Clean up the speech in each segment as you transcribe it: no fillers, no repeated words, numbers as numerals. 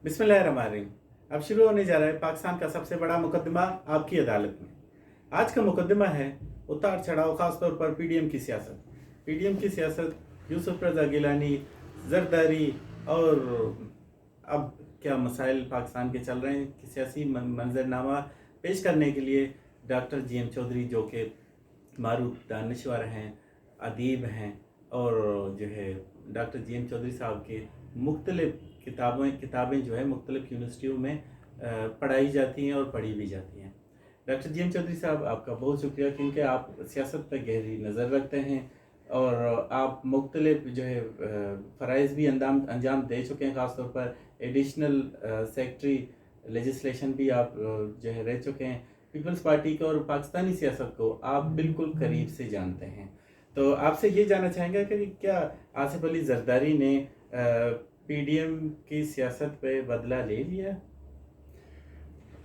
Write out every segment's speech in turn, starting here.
बिस्मिल्लाहिर्रहमानिर्रहीम। अब शुरू होने जा रहा है पाकिस्तान का सबसे बड़ा मुकदमा आपकी अदालत में। आज का मुकदमा है उतार चढ़ाव, ख़ास तौर पर पीडीएम की सियासत। पीडीएम की सियासत, यूसुफ रज़ा गिलानी, जरदारी और अब क्या मसाइल पाकिस्तान के चल रहे हैं कि सियासी मंजरनामा पेश करने के लिए डॉक्टर जी एम चौधरी, जो कि मारूफ दानश्वर हैं, अदीब हैं, और जो है डॉक्टर जी एम चौधरी साहब के मुख्तलिफ किताबें जो है मुख्तलिफ यूनिवर्सिटियों में पढ़ाई जाती हैं और पढ़ी भी जाती हैं। डॉक्टर जी एम चौधरी साहब, आपका बहुत शुक्रिया, क्योंकि आप सियासत पर गहरी नज़र रखते हैं और आप मुख्तलिफ जो है फ़राइज़ भी अंजाम दे चुके हैं। ख़ास तौर पर एडिशनल सेक्रेटरी लेजिस्लेशन भी आप जो है रह चुके हैं। पीपल्स पार्टी को और पाकिस्तानी सियासत को आप बिल्कुल करीब से जानते हैं, तो आपसे ये जानना चाहेंगे कि क्या आसिफ अली जरदारी ने पीडीएम की सियासत पे बदला ले लिया?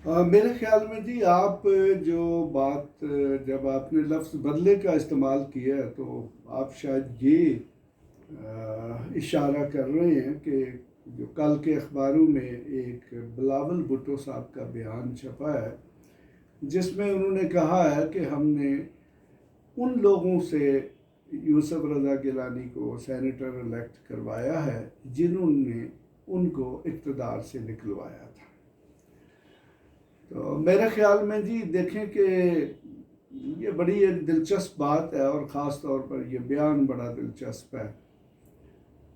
मेरे ख्याल में जी, आप जो बात जब आपने लफ्ज़ बदले का इस्तेमाल किया तो आप शायद ये इशारा कर रहे हैं कि जो कल के अखबारों में एक बिलावल भुट्टो साहब का बयान छपा है, जिसमें उन्होंने कहा है कि हमने उन लोगों से यूसुफ रज़ा गिलानी को सेनेटर इलेक्ट करवाया है जिन्होंने उनको इक़्तिदार से निकलवाया था। तो मेरे ख्याल में जी देखें कि ये बड़ी एक दिलचस्प बात है, और ख़ास तौर पर ये बयान बड़ा दिलचस्प है।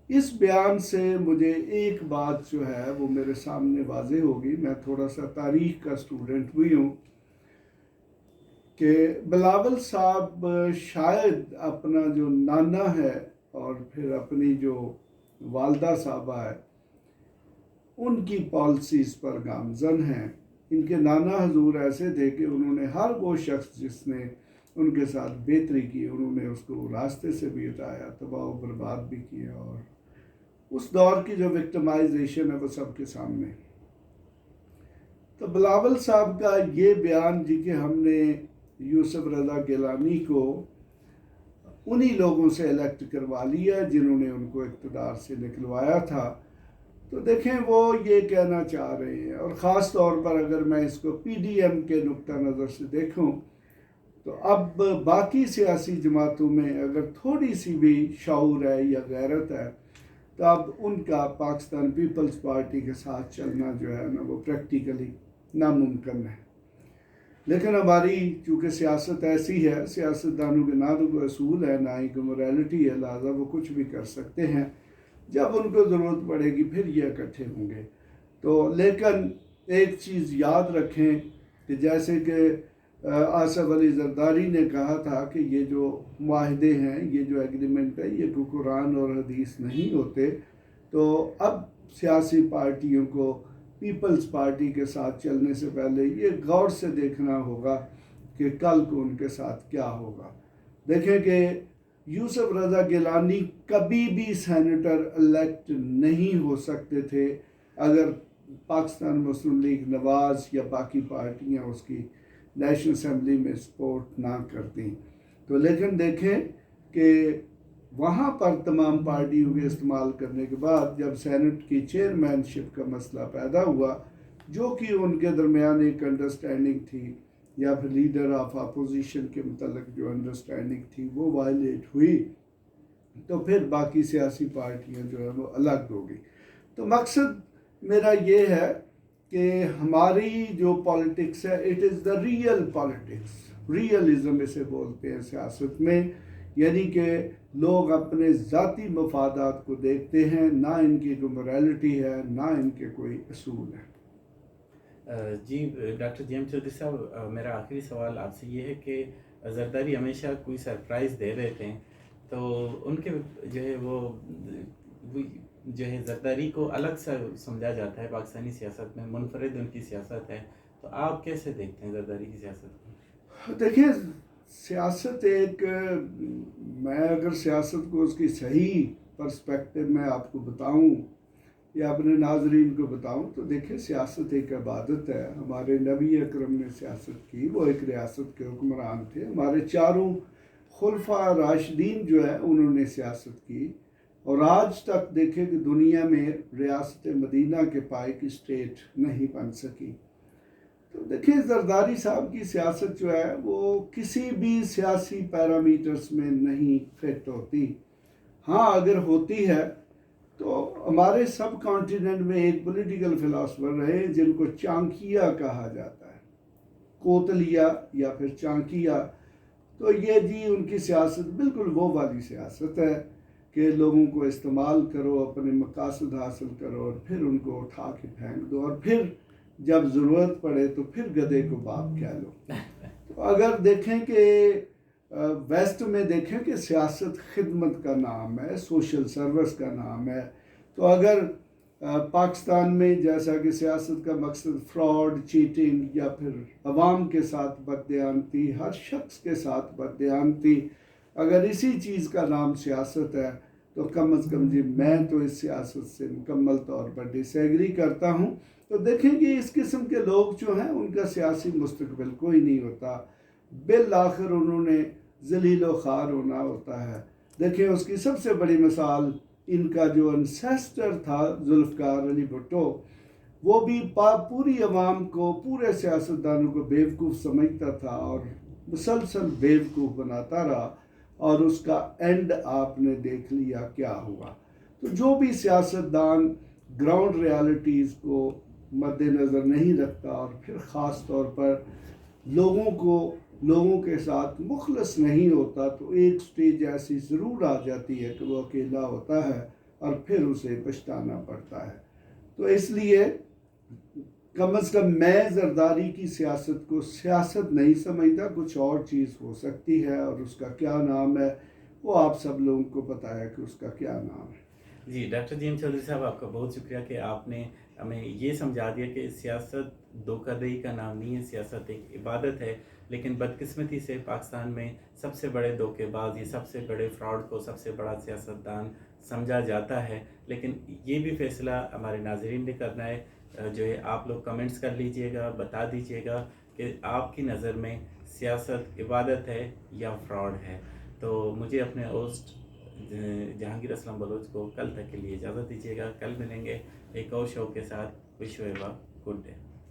इस बयान से मुझे एक बात जो है वो मेरे सामने वाज़ेह होगी। मैं थोड़ा सा तारीख़ का स्टूडेंट भी हूँ कि बिलावल साहब शायद अपना जो नाना है और फिर अपनी जो वालदा साहबा है, उनकी पॉलिसीज़ पर गामज़न हैं। इनके नाना हजूर ऐसे थे कि उन्होंने हर वो शख्स जिसने उनके साथ बेहतरी की, उन्होंने उसको रास्ते से भी हटाया, तबाह व बर्बाद भी किया, और उस दौर की जो विक्टिमाइजेशन है वो सबके सामने। तो बिलावल साहब का ये बयान जी कि हमने यूसुफ रज़ा गिलानी को उन्हीं लोगों से इलेक्ट करवा लिया जिन्होंने उनको इक़्तिदार से निकलवाया था, तो देखें वो ये कहना चाह रहे हैं। और ख़ास तौर पर अगर मैं इसको पीडीएम के नुक्ता नज़र से देखूं, तो अब बाकी सियासी जमातों में अगर थोड़ी सी भी शऊर है या गैरत है, तो अब उनका पाकिस्तान पीपल्स पार्टी के साथ चलना जो है ना वो प्रैक्टिकली नामुमकिन है। लेकिन हमारी चूँकि सियासत ऐसी है, सियासतदानों के ना तो कोई असूल है ना ही कोई मोरालिटी है, लिहाजा वो कुछ भी कर सकते हैं। जब उनको ज़रूरत पड़ेगी फिर ये इकट्ठे होंगे। तो लेकिन एक चीज़ याद रखें कि जैसे कि आसिफ अली जरदारी ने कहा था कि ये जो मुआहदे हैं, ये जो एग्रीमेंट है, ये कुरान और हदीस नहीं होते। तो अब सियासी पार्टियों को पीपल्स पार्टी के साथ चलने से पहले ये गौर से देखना होगा कि कल को उनके साथ क्या होगा। देखें कि यूसुफ रज़ा गिलानी कभी भी सेनेटर इलेक्ट नहीं हो सकते थे अगर पाकिस्तान मुस्लिम लीग नवाज़ या बाकी पार्टियां उसकी नेशनल असम्बली में सपोर्ट ना करती। तो लेकिन देखें कि वहाँ पर तमाम पार्टियों के इस्तेमाल करने के बाद जब सेनेट की चेयरमैनशिप का मसला पैदा हुआ, जो कि उनके दरमियान एक अंडरस्टैंडिंग थी या फिर लीडर ऑफ अपोजिशन के मतलब जो अंडरस्टैंडिंग थी वो वायलेट हुई, तो फिर बाकी सियासी पार्टियां जो है वो अलग हो गई। तो मकसद मेरा ये है कि हमारी जो पॉलिटिक्स है, it is the real politics, realism इसे बोलते हैं सियासत में, यानी कि लोग अपने ज़ाती मफादात को देखते हैं, ना इनकी कोई मोरालिटी है ना इनके कोई असूल है। जी डॉक्टर जी एम चौधरी साहब, मेरा आखिरी सवाल आपसे ये है कि जरदारी हमेशा कोई सरप्राइज़ दे रहे थे, तो उनके जो है वो जो है जरदारी को अलग सा समझा जाता है पाकिस्तानी सियासत में, मुनफरिद उनकी सियासत है, तो आप कैसे देखते हैं जरदारी की सियासत को? देखिए, सियासत एक, मैं अगर सियासत को उसकी सही पर्सपेक्टिव में आपको बताऊं या अपने नाजरीन को बताऊं, तो देखिए सियासत एक इबादत है। हमारे नबी अकरम ने सियासत की, वो एक रियासत के हुक्मरान थे। हमारे चारों खुलफा राशिदीन जो है उन्होंने सियासत की, اور آج تک دیکھیں کہ دنیا میں ریاست مدینہ کے پائے کی اسٹیٹ نہیں بن سکی. تو دیکھیں زرداری صاحب کی سیاست جو ہے وہ کسی بھی سیاسی پیرامیٹرز میں نہیں فٹ ہوتی. ہاں اگر ہوتی ہے تو ہمارے سب کانٹیننٹ میں ایک پولیٹیکل فلاسفر رہے جن کو چانکیہ کہا جاتا ہے، کوتلیا یا پھر چانکیہ. تو یہ جی ان کی سیاست بالکل وہ والی سیاست ہے کہ لوگوں کو استعمال کرو، اپنے مقاصد حاصل کرو اور پھر ان کو اٹھا کے پھینک دو، اور پھر جب ضرورت پڑے تو پھر گدھے کو باپ کہہ لو. تو اگر دیکھیں کہ ویسٹ میں دیکھیں کہ سیاست خدمت کا نام ہے، سوشل سروس کا نام ہے. تو اگر پاکستان میں جیسا کہ سیاست کا مقصد فراڈ، چیٹنگ یا پھر عوام کے ساتھ بددیانتی، ہر شخص کے ساتھ بددیانتی، اگر اسی چیز کا نام سیاست ہے تو کم از کم جی میں تو اس سیاست سے مکمل طور پر ڈس ایگری کرتا ہوں. تو دیکھیں کہ اس قسم کے لوگ جو ہیں ان کا سیاسی مستقبل کوئی نہیں ہوتا، بالآخر انہوں نے ذلیل و خوار ہونا ہوتا ہے. دیکھیں اس کی سب سے بڑی مثال ان کا جو انسیسٹر تھا ذوالفقار علی بھٹو، وہ بھی پوری عوام کو، پورے سیاستدانوں کو بیوقوف سمجھتا تھا اور مسلسل بیوقوف بناتا رہا، اور اس کا اینڈ آپ نے دیکھ لیا کیا ہوا. تو جو بھی سیاستدان گراؤنڈ ریالٹیز کو مد نظر نہیں رکھتا اور پھر خاص طور پر لوگوں کے ساتھ مخلص نہیں ہوتا، تو ایک سٹیج ایسی ضرور آ جاتی ہے کہ وہ اکیلا ہوتا ہے اور پھر اسے پچھتانا پڑتا ہے. تو اس لیے کم از کم میں زرداری کی سیاست کو سیاست نہیں سمجھتا، کچھ اور چیز ہو سکتی ہے، اور اس کا کیا نام ہے وہ آپ سب لوگوں کو پتہ ہے کہ اس کا کیا نام ہے. جی ڈاکٹر جی ایم چودھری صاحب، آپ کا بہت شکریہ کہ آپ نے ہمیں یہ سمجھا دیا کہ سیاست دھوکہ دہی کا نام نہیں ہے، سیاست ایک عبادت ہے. لیکن بدقسمتی سے پاکستان میں سب سے بڑے دھوکے باز، یہ سب سے بڑے فراڈ کو سب سے بڑا سیاستدان سمجھا جاتا ہے. لیکن یہ بھی فیصلہ ہمارے ناظرین نے کرنا ہے. جو ہے آپ لوگ کمنٹس کر لیجئے گا، بتا دیجئے گا کہ آپ کی نظر میں سیاست عبادت ہے یا فراڈ ہے. تو مجھے اپنے ہوسٹ جہانگیر اسلم بلوچ کو کل تک کے لیے اجازت دیجیے گا. کل ملیں گے ایک اور شو کے ساتھ. Wish you a good day.